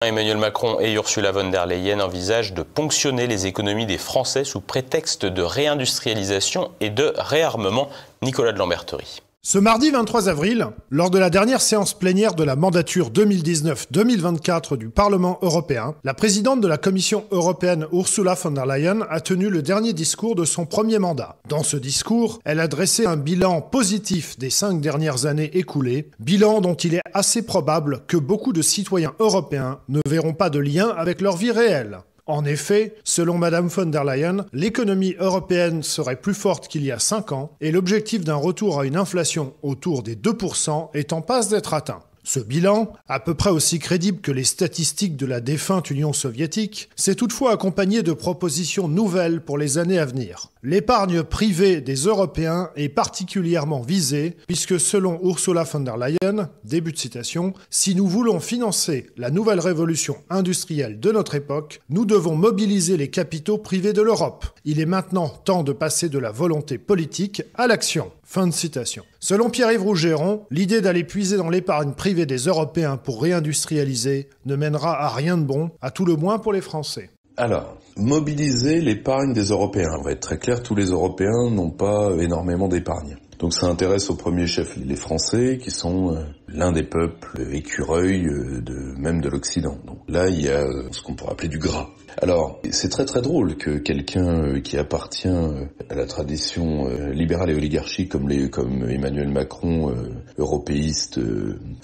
Emmanuel Macron et Ursula von der Leyen envisagent de ponctionner les économies des Français sous prétexte de réindustrialisation et de réarmement. Nicolas de Lamberterie. Ce mardi 23 avril, lors de la dernière séance plénière de la mandature 2019-2024 du Parlement européen, la présidente de la Commission européenne Ursula von der Leyen a tenu le dernier discours de son premier mandat. Dans ce discours, elle a dressé un bilan positif des 5 dernières années écoulées, bilan dont il est assez probable que beaucoup de citoyens européens ne verront pas de lien avec leur vie réelle. En effet, selon Madame von der Leyen, l'économie européenne serait plus forte qu'il y a 5 ans et l'objectif d'un retour à une inflation autour des 2% est en passe d'être atteint. Ce bilan, à peu près aussi crédible que les statistiques de la défunte Union soviétique, s'est toutefois accompagné de propositions nouvelles pour les années à venir. L'épargne privée des Européens est particulièrement visée, puisque selon Ursula von der Leyen, début de citation, « Si nous voulons financer la nouvelle révolution industrielle de notre époque, nous devons mobiliser les capitaux privés de l'Europe. Il est maintenant temps de passer de la volonté politique à l'action. » Fin de citation. Selon Pierre-Yves Rougeron, l'idée d'aller puiser dans l'épargne privée des Européens pour réindustrialiser ne mènera à rien de bon, à tout le moins pour les Français. Alors, mobiliser l'épargne des Européens. On va être très clair, tous les Européens n'ont pas énormément d'épargne. Donc ça intéresse au premier chef les Français, qui sont l'un des peuples écureuils même de l'Occident. Donc là, il y a ce qu'on pourrait appeler du gras. Alors, c'est très très drôle que quelqu'un qui appartient à la tradition libérale et oligarchique comme Emmanuel Macron, européiste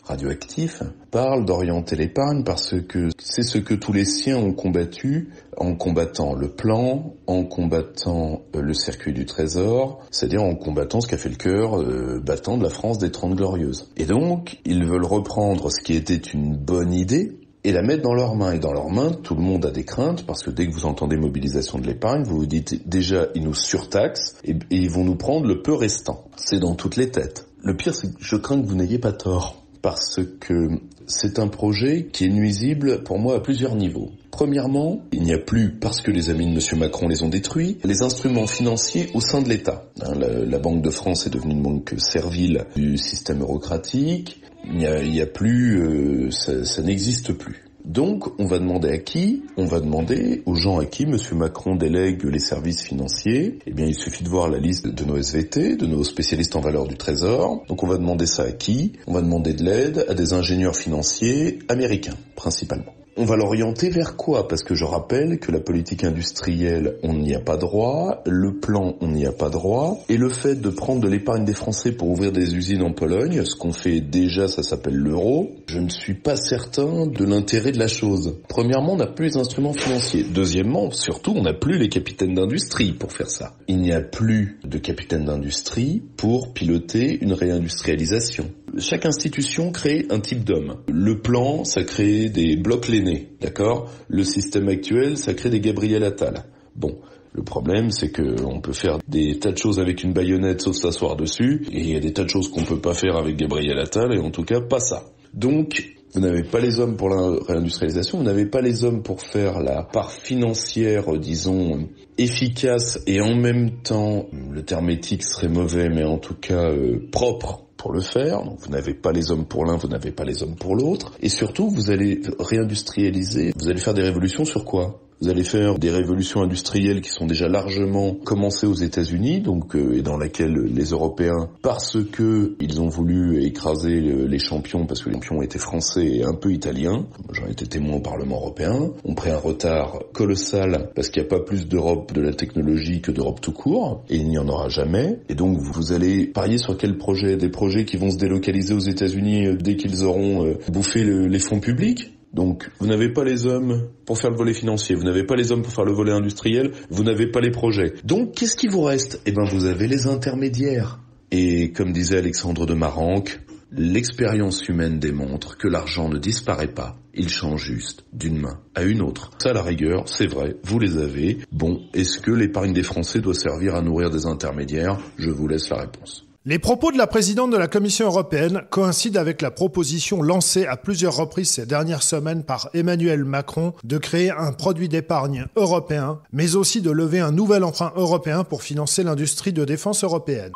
radioactif, parle d'orienter l'épargne parce que c'est ce que tous les siens ont combattu en combattant le plan, en combattant le circuit du trésor, c'est-à-dire en combattant ce qu'a fait le cœur battant de la France des 30 Glorieuses. Et donc, ils veulent reprendre ce qui était une bonne idée et la mettre dans leurs mains. Et dans leurs mains, tout le monde a des craintes, parce que dès que vous entendez mobilisation de l'épargne, vous vous dites déjà, ils nous surtaxent, et ils vont nous prendre le peu restant. C'est dans toutes les têtes. Le pire, c'est que je crains que vous n'ayez pas tort, parce que c'est un projet qui est nuisible pour moi à plusieurs niveaux. Premièrement, il n'y a plus, parce que les amis de M. Macron les ont détruits, les instruments financiers au sein de l'État. La Banque de France est devenue une banque servile du système eurocratique. Il n'y a plus, ça n'existe plus. Donc, on va demander à qui? On va demander aux gens à qui M. Macron délègue les services financiers. Eh bien, il suffit de voir la liste de nos SVT, de nos spécialistes en valeur du Trésor. Donc, on va demander ça à qui? On va demander de l'aide à des ingénieurs financiers américains, principalement. On va l'orienter vers quoi? Parce que je rappelle que la politique industrielle, on n'y a pas droit, le plan, on n'y a pas droit, et le fait de prendre de l'épargne des Français pour ouvrir des usines en Pologne, ce qu'on fait déjà, ça s'appelle l'euro, je ne suis pas certain de l'intérêt de la chose. Premièrement, on n'a plus les instruments financiers. Deuxièmement, surtout, on n'a plus les capitaines d'industrie pour faire ça. Il n'y a plus de capitaines d'industrie pour piloter une réindustrialisation. Chaque institution crée un type d'homme. Le plan, ça crée des blocs l'aîné, d'accord? Le système actuel, ça crée des Gabriel Attal. Bon, le problème, c'est que on peut faire des tas de choses avec une baïonnette sauf s'asseoir dessus, et il y a des tas de choses qu'on peut pas faire avec Gabriel Attal, et en tout cas pas ça. Donc, vous n'avez pas les hommes pour la réindustrialisation, vous n'avez pas les hommes pour faire la part financière, disons, efficace, et en même temps, le terme éthique serait mauvais, mais en tout cas propre pour le faire. Donc vous n'avez pas les hommes pour l'un, vous n'avez pas les hommes pour l'autre. Et surtout, vous allez réindustrialiser, vous allez faire des révolutions sur quoi? Vous allez faire des révolutions industrielles qui sont déjà largement commencées aux États-Unis, donc et dans laquelle les Européens, parce que ils ont voulu écraser les champions, parce que les champions étaient français et un peu italiens, j'en étais témoin au Parlement européen, ont pris un retard colossal parce qu'il n'y a pas plus d'Europe de la technologie que d'Europe tout court, et il n'y en aura jamais. Et donc vous allez parier sur quel projet? Des projets qui vont se délocaliser aux États-Unis dès qu'ils auront bouffé les fonds publics? Donc, vous n'avez pas les hommes pour faire le volet financier, vous n'avez pas les hommes pour faire le volet industriel, vous n'avez pas les projets. Donc, qu'est-ce qui vous reste? Eh ben, vous avez les intermédiaires. Et comme disait Alexandre de Maranque, l'expérience humaine démontre que l'argent ne disparaît pas, il change juste d'une main à une autre. Ça, à la rigueur, c'est vrai, vous les avez. Bon, est-ce que l'épargne des Français doit servir à nourrir des intermédiaires? Je vous laisse la réponse. Les propos de la présidente de la Commission européenne coïncident avec la proposition lancée à plusieurs reprises ces dernières semaines par Emmanuel Macron de créer un produit d'épargne européen, mais aussi de lever un nouvel emprunt européen pour financer l'industrie de défense européenne.